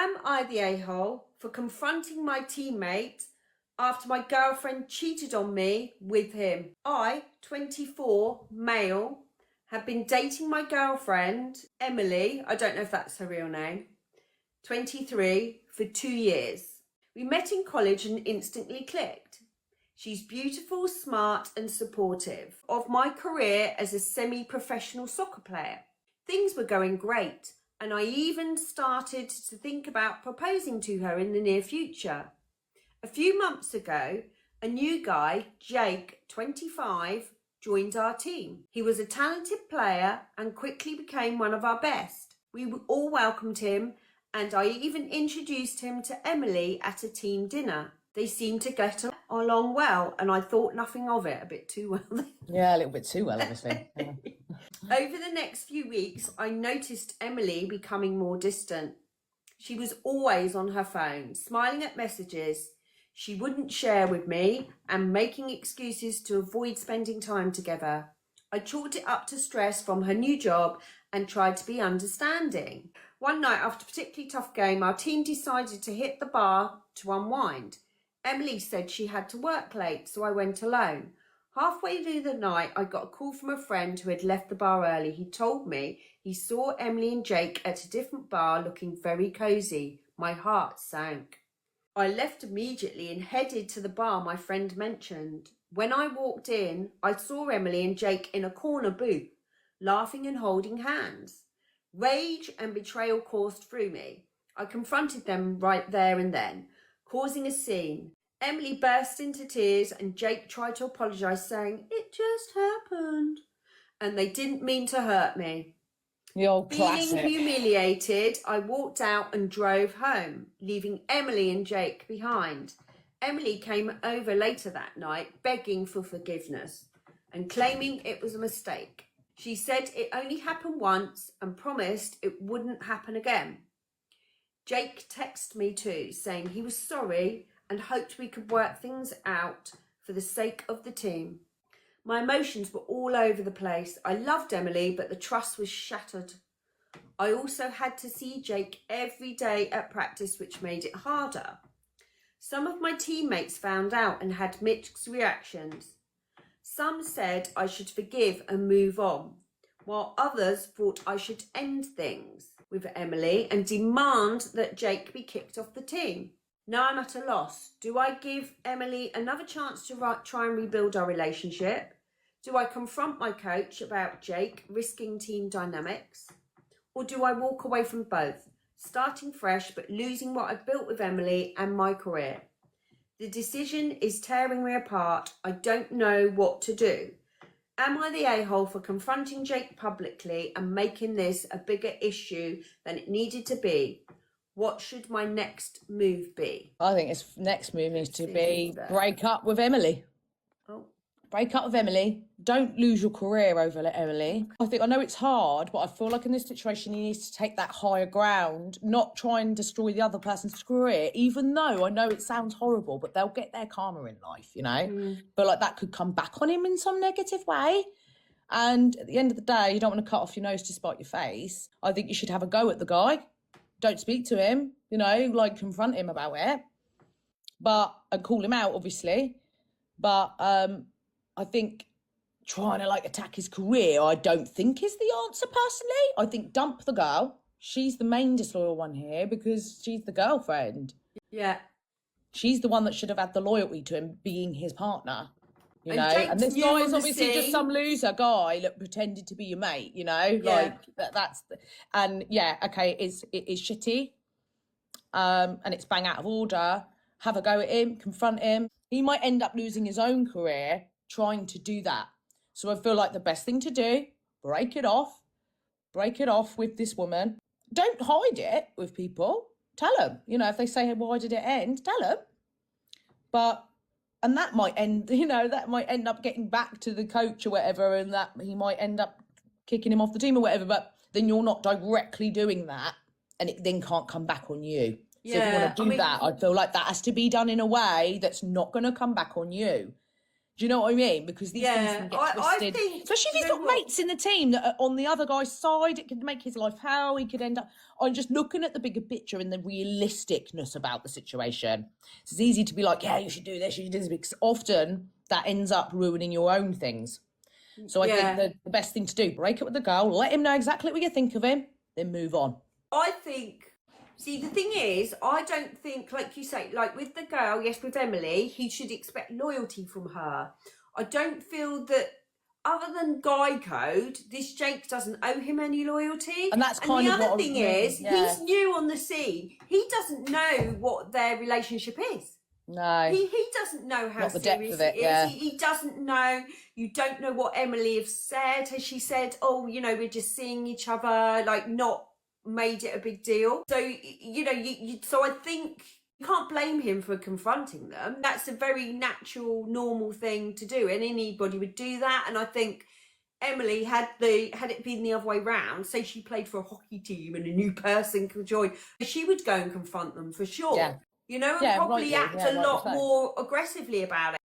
Am I the a-hole for confronting my teammate after my girlfriend cheated on me with him? I, 24, male, have been dating my girlfriend, Emily, I don't know if that's her real name, 23, for 2 years. We met in college and instantly clicked. She's beautiful, smart and supportive of my career as a semi-professional soccer player. Things were going great, and I even started to think about proposing to her in the near future. A few months ago, a new guy, Jake, 25, joined our team. He was a talented player and quickly became one of our best. We all welcomed him, and I even introduced him to Emily at a team dinner. They seemed to get along well, and I thought nothing of it, a bit too well. Yeah, a little bit too well, obviously. Yeah. Over the next few weeks, I noticed Emily becoming more distant. She was always on her phone, smiling at messages she wouldn't share with me and making excuses to avoid spending time together. I chalked it up to stress from her new job and tried to be understanding. One night, after a particularly tough game, our team decided to hit the bar to unwind. Emily said she had to work late, so I went alone. Halfway through the night, I got a call from a friend who had left the bar early. He told me he saw Emily and Jake at a different bar looking very cosy. My heart sank. I left immediately and headed to the bar my friend mentioned. When I walked in, I saw Emily and Jake in a corner booth, laughing and holding hands. Rage and betrayal coursed through me. I confronted them right there and then, causing a scene. Emily burst into tears and Jake tried to apologise, saying, "It just happened." And they didn't mean to hurt me. The old classic. Feeling humiliated, I walked out and drove home, leaving Emily and Jake behind. Emily came over later that night, begging for forgiveness and claiming it was a mistake. She said it only happened once and promised it wouldn't happen again. Jake texted me too, saying he was sorry and hoped we could work things out for the sake of the team. My emotions were all over the place. I loved Emily, but the trust was shattered. I also had to see Jake every day at practice, which made it harder. Some of my teammates found out and had mixed reactions. Some said I should forgive and move on, while others thought I should end things with Emily and demand that Jake be kicked off the team. Now I'm at a loss. Do I give Emily another chance to try and rebuild our relationship? Do I confront my coach about Jake risking team dynamics? Or do I walk away from both, starting fresh but losing what I've built with Emily and my career? The decision is tearing me apart. I don't know what to do. Am I the a-hole for confronting Jake publicly and making this a bigger issue than it needed to be? What should my next move be? I think his next move is to be break up with Emily. Oh. Break up with Emily. Don't lose your career over Emily. I know it's hard, but I feel like in this situation, he needs to take that higher ground, not try and destroy the other person's career, even though I know it sounds horrible, but they'll get their karma in life, you know? But like that could come back on him in some negative way. And at the end of the day, you don't want to cut off your nose to spite your face. I think you should have a go at the guy. Don't speak to him, you know, like confront him about it, and call him out, obviously. But I think trying to like attack his career, I don't think is the answer personally. I think dump the girl. She's the main disloyal one here because she's the girlfriend. Yeah. She's the one that should have had the loyalty to him being his partner. You know, Jake's and this new guy on is the obviously just scene. some loser guy that pretended to be your mate, you know, like and yeah, okay, it is shitty, and it's bang out of order. Have a go at him, confront him. He might end up losing his own career trying to do that. So I feel like the best thing to do, break it off with this woman. Don't hide it with people. Tell them, you know, if they say, hey, why did it end? Tell them. And that might end, you know, that might end up getting back to the coach or whatever, and that he might end up kicking him off the team or whatever, but then you're not directly doing that, and it then can't come back on you. So if you want to do that, I feel like that has to be done in a way that's not going to come back on you. Do you know what I mean? Because these things Yeah, can get I twisted. think, Especially if do you he's know got what? mates in the team that are on the other guy's side, it could make his life hell. He could end up. I'm just looking at the bigger picture and the realisticness about the situation. It's easy to be like, yeah, you should do this, you should do this, because often that ends up ruining your own things. So I think Yeah. the best thing to do, break up with the girl, let him know exactly what you think of him, then move on. I think, see, the thing is, I don't think, like you say, like with the girl, yes, with Emily, he should expect loyalty from her. I don't feel that, other than guy code, this Jake doesn't owe him any loyalty. And that's And kind the of other what I thing mean. is, Yeah. he's new on the scene. He doesn't know what their relationship is. No. He doesn't know how Not the depth serious of it, it is. yeah. He doesn't know. You don't know what Emily have said. Has she said, oh, you know, we're just seeing each other, like not made it a big deal? So, you know, so I think you can't blame him for confronting them. That's a very natural, normal thing to do, and anybody would do that. And I think Emily had it been the other way round, say she played for a hockey team and a new person could join, she would go and confront them for sure. Yeah. You know, and Yeah, probably rightly, act yeah, a rightly lot so. more aggressively about it.